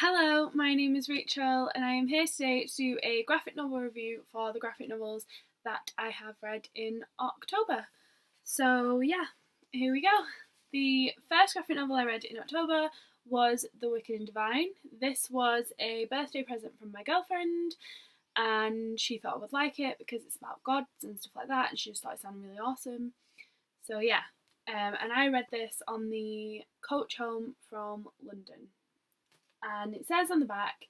Hello, my name is Rachel and I am here today to do a graphic novel review for the graphic novels that I have read in October. So yeah, here we go. The first graphic novel I read in October was The Wicked and Divine. This was a birthday present from my girlfriend and she thought I would like it because it's about gods and stuff like that and she just thought it sounded really awesome. So yeah, and I read this on the coach home from London. And it says on the back,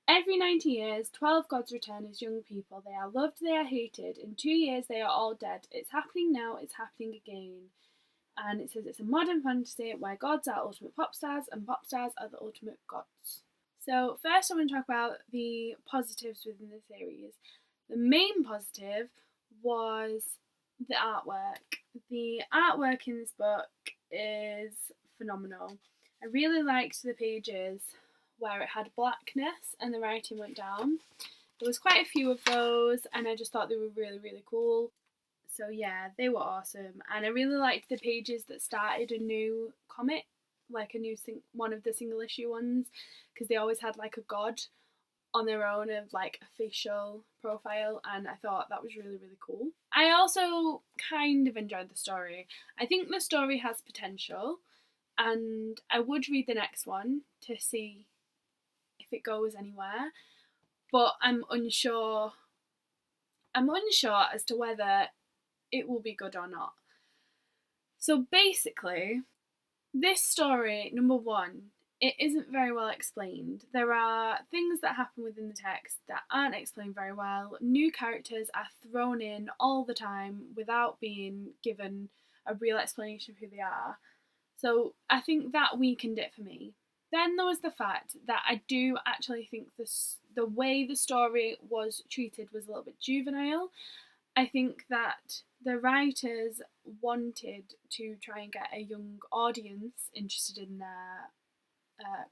every 90 years, 12 gods return as young people. They are loved, they are hated. In 2 years, they are all dead. It's happening now, it's happening again. And it says it's a modern fantasy where gods are ultimate pop stars and pop stars are the ultimate gods. So, first, I want to talk about the positives within the series. The main positive was the artwork. The artwork in this book is phenomenal. I really liked the pages where it had blackness and the writing went down. There was quite a few of those and I just thought they were really cool. So yeah, they were awesome, and I really liked the pages that started a new comic, like a new one of the single issue ones, because they always had like a god on their own of like a facial profile, and I thought that was really cool. I also kind of enjoyed the story. I think the story has potential and I would read the next one to see if it goes anywhere, but I'm unsure as to whether it will be good or not. So basically, this story, number one, it isn't very well explained. There are things that happen within the text that aren't explained very well. New characters are thrown in all the time without being given a real explanation of who they are. So I think that weakened it for me. Then there was the fact that I do actually think the way the story was treated was a little bit juvenile. I think that the writers wanted to try and get a young audience interested in their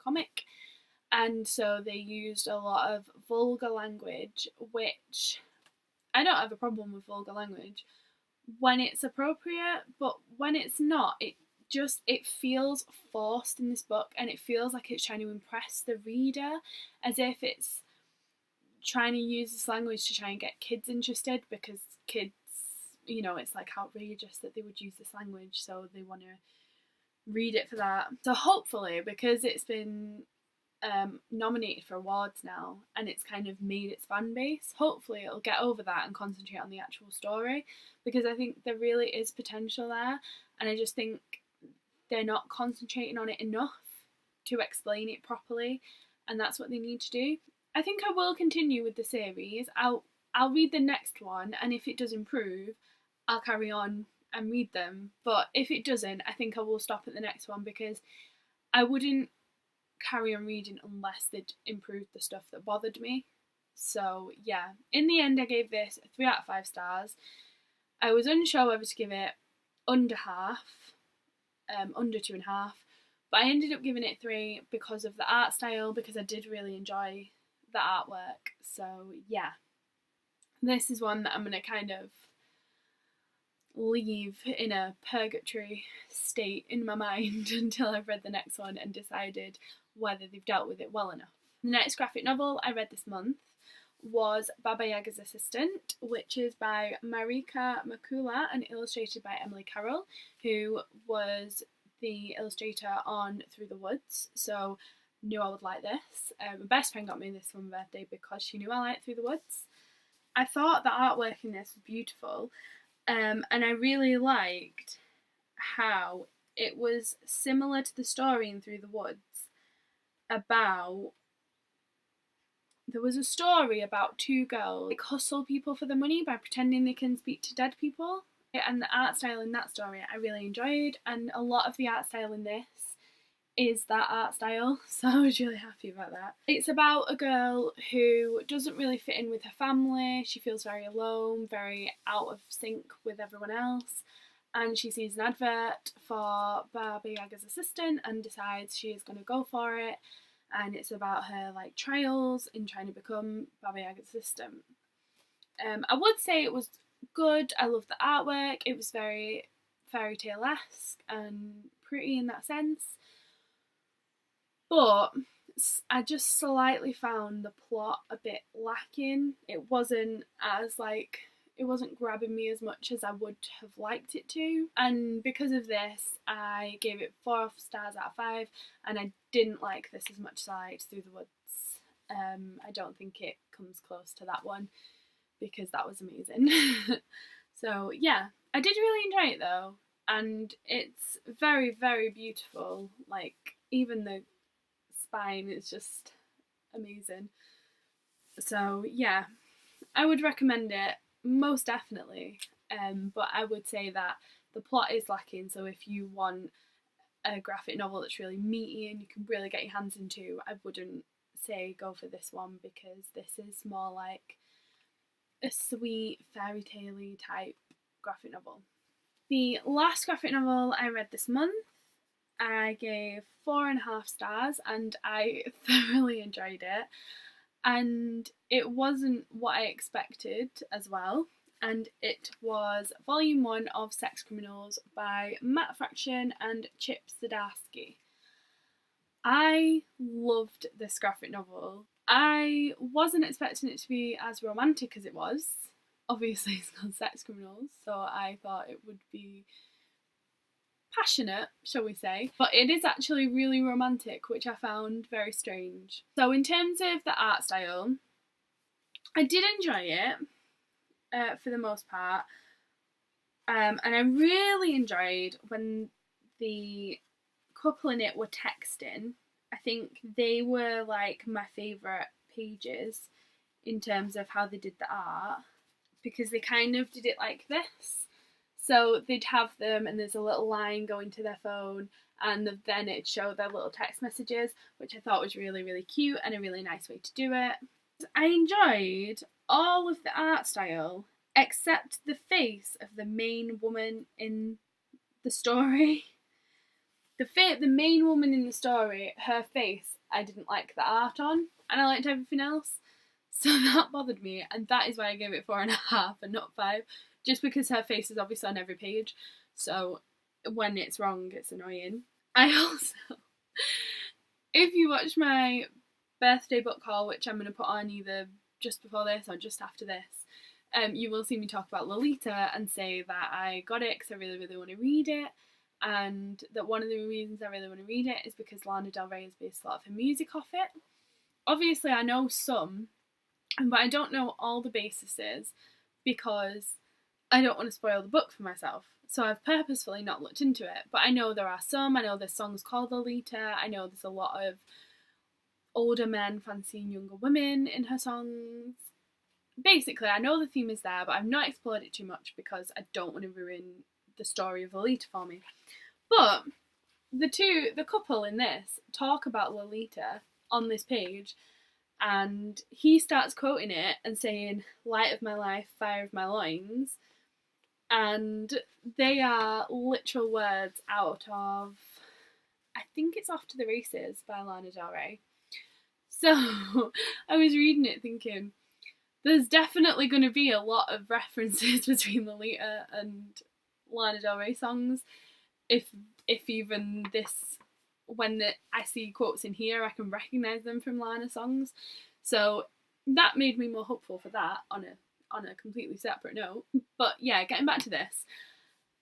comic, and so they used a lot of vulgar language, which I don't have a problem with vulgar language when it's appropriate, but when it's not, it feels forced in this book, and it feels like it's trying to impress the reader, as if it's trying to use this language to try and get kids interested, because kids, it's like outrageous that they would use this language, so they want to read it for that. So hopefully, because it's been nominated for awards now and it's kind of made its fan base, hopefully it'll get over that and concentrate on the actual story, because I think there really is potential there, and I just think they're not concentrating on it enough to explain it properly, and that's what they need to do. I think I will continue with the series. I'll read the next one, and if it does improve, I'll carry on and read them. But if it doesn't, I think I will stop at the next one, because I wouldn't carry on reading unless they'd improved the stuff that bothered me. So yeah, in the end I gave this 3 out of 5 stars. I was unsure whether to give it under half, under 2.5, but I ended up giving it 3 because of the art style, because I did really enjoy the artwork. So yeah, this is one that I'm going to kind of leave in a purgatory state in my mind until I've read the next one and decided whether they've dealt with it well enough. The next graphic novel I read this month was Baba Yaga's Assistant, which is by Marika Makula and illustrated by Emily Carroll, who was the illustrator on Through the Woods, so knew I would like this. My best friend got me this for my birthday because she knew I liked Through the Woods. I thought the artwork in this was beautiful, and I really liked how it was similar to the story in Through the Woods there was a story about 2 girls like hustle people for the money by pretending they can speak to dead people, and the art style in that story I really enjoyed, and a lot of the art style in this is that art style, so I was really happy about that. It's about a girl who doesn't really fit in with her family. She feels very alone, very out of sync with everyone else, and she sees an advert for Baba Yaga's Assistant and decides she is going to go for it, and it's about her like trials in trying to become Baba Yaga's assistant. I would say it was good. I loved the artwork. It was very fairy tale-esque and pretty in that sense. But I just slightly found the plot a bit lacking. It wasn't grabbing me as much as I would have liked it to. And because of this, I gave it 4 stars out of 5, and I didn't like this as much as I liked Through the Woods. I don't think it comes close to that one because that was amazing. So yeah, I did really enjoy it though, and it's very, very beautiful. Like, even the spine is just amazing. So yeah, I would recommend it most definitely. But I would say that the plot is lacking. So if you want a graphic novel that's really meaty and you can really get your hands into, I wouldn't say go for this one, because this is more like a sweet fairy tale-y type graphic novel. The last graphic novel I read this month, I gave 4.5 stars, and I thoroughly enjoyed it. And it wasn't what I expected as well. And it was Volume 1 of Sex Criminals by Matt Fraction and Chip Zdarsky. I loved this graphic novel. I wasn't expecting it to be as romantic as it was. Obviously, it's called Sex Criminals, so I thought it would be passionate, shall we say. But it is actually really romantic, which I found very strange. So in terms of the art style, I did enjoy it for the most part. And I really enjoyed when the couple in it were texting. I think they were like my favourite pages in terms of how they did the art, because they kind of did it like this. So they'd have them and there's a little line going to their phone, and then it'd show their little text messages, which I thought was really, really cute and a really nice way to do it. I enjoyed all of the art style except the face of the main woman in the story. The main woman in the story, her face, I didn't like the art on, and I liked everything else. So that bothered me, and that is why I gave it 4.5 and not 5, just because her face is obviously on every page, so when it's wrong, it's annoying. I also, if you watch my birthday book haul, which I'm going to put on either just before this or just after this, you will see me talk about Lolita and say that I got it because I really, really want to read it, and that one of the reasons I really want to read it is because Lana Del Rey has based a lot of her music off it. Obviously, I know some, but I don't know all the bases because I don't want to spoil the book for myself. So I've purposefully not looked into it. But I know there are some. I know there's songs called Lolita. I know there's a lot of older men fancying younger women in her songs. Basically, I know the theme is there, but I've not explored it too much because I don't want to ruin the story of Lolita for me. But the couple in this talk about Lolita on this page, and he starts quoting it and saying, "Light of my life, fire of my loins," and they are literal words out of, I think it's Off to the Races by Lana Del Rey. So I was reading it thinking, there's definitely going to be a lot of references between Lolita and Lana Del Rey songs, if even this, when I see quotes in here, I can recognise them from Lana songs. So that made me more hopeful for that on a completely separate note. But yeah, getting back to this.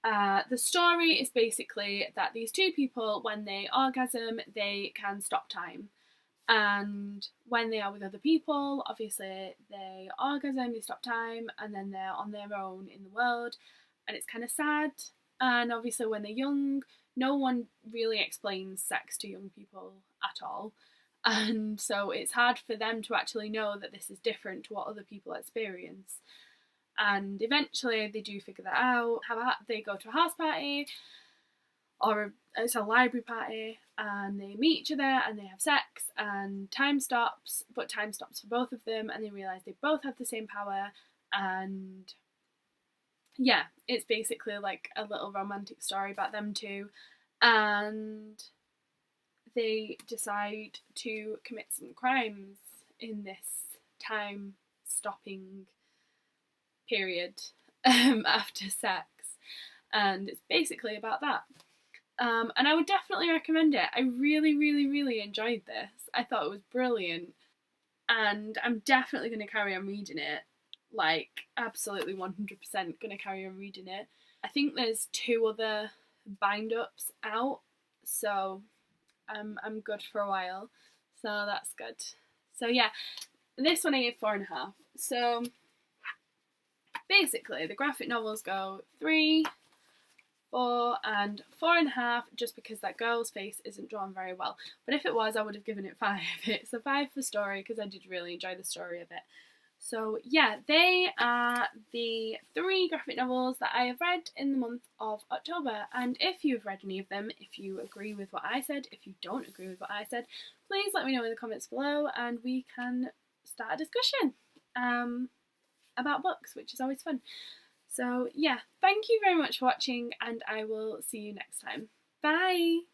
The story is basically that these two people, when they orgasm, they can stop time. And when they are with other people, obviously they orgasm, they stop time, and then they're on their own in the world. And it's kind of sad. And obviously when they're young, no one really explains sex to young people at all. And so it's hard for them to actually know that this is different to what other people experience. And eventually they do figure that out. They go to a house party, or it's a library party, and they meet each other and they have sex, and time stops, but time stops for both of them, and they realise they both have the same power. And yeah, it's basically like a little romantic story about them two, and they decide to commit some crimes in this time stopping period after sex, and it's basically about that. And I would definitely recommend it. I really, really, really enjoyed this. I thought it was brilliant, and I'm definitely going to carry on reading it. Like, absolutely 100% going to carry on reading it. I think there's 2 other bind ups out, so I'm good for a while. So that's good. So yeah, this one I gave 4.5. So basically, the graphic novels go 3, 4, and 4.5, just because that girl's face isn't drawn very well. But if it was, I would have given it 5. It's a 5 for story because I did really enjoy the story of it. So yeah, they are the 3 graphic novels that I have read in the month of October. And if you've read any of them, if you agree with what I said, if you don't agree with what I said, please let me know in the comments below and we can start a discussion about books, which is always fun. So yeah, thank you very much for watching and I will see you next time. Bye!